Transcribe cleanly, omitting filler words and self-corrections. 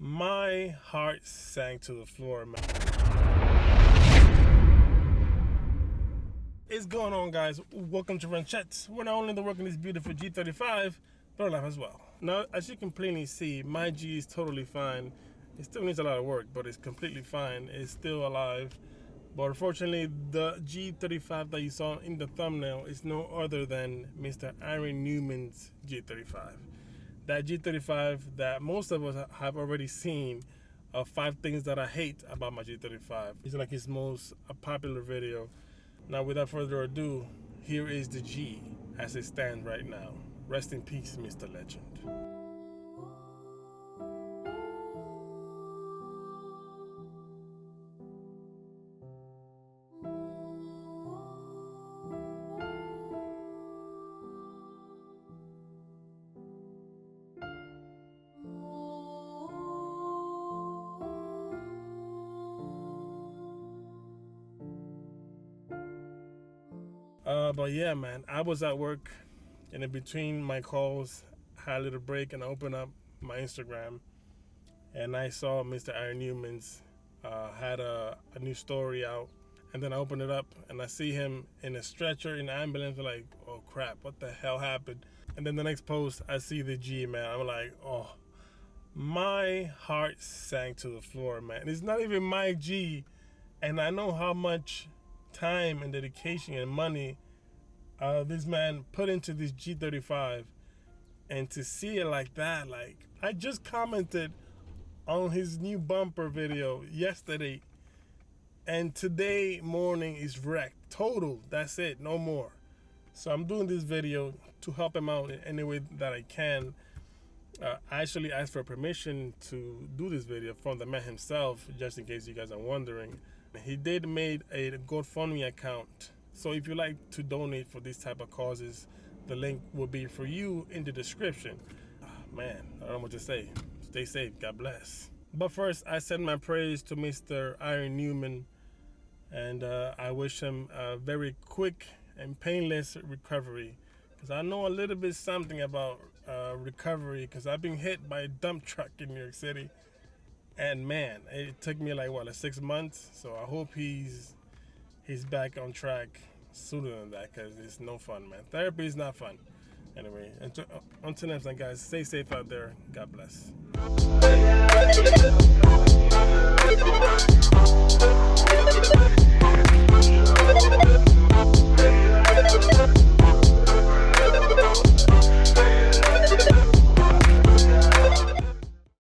My heart sank to the floor, man. What's going on, guys? Welcome to Wrenchettes. We're not only working this beautiful G35, but alive as well. Now, as you can plainly see, my G is totally fine. It still needs a lot of work, but it's completely fine. It's still alive. But unfortunately, the G35 that you saw in the thumbnail is no other than Mr. Aaron Newman's G35. That G35 that most of us have already seen of 5 things that I hate about my G35. It's like his most popular video. Now, without further ado, here is the G as it stands right now. Rest in peace, Mr. Legend. But yeah, man, I was at work, and in between my calls, had a little break, and I opened up my Instagram, and I saw Mr. Aaron Newman's had a new story out, and then I opened it up, and I see him in a stretcher in an ambulance. I'm like, oh crap, what the hell happened? And then the next post, I see the G, man. I'm like, oh, my heart sank to the floor, man. It's not even my G, and I know how much time and dedication and money this man put into this G35, and to see it like that, like, I just commented on his new bumper video yesterday, and today morning is wrecked, total. That's it, no more. So I'm doing this video to help him out in any way that I can. I actually asked for permission to do this video from the man himself, just in case you guys are wondering. He did made a GoFundMe account. So if you like to donate for these type of causes, the link will be for you in the description. Man, I don't know what to say. Stay safe. God bless. But first, I send my praise to Mr. Aaron Newman, and I wish him a very quick and painless recovery, because I know a little bit something about recovery, because I've been hit by a dump truck in New York City, and man, it took me like 6 months. So I hope he's back on track sooner than that, because it's no fun, man. Therapy is not fun. Anyway, until next time, guys, stay safe out there. God bless.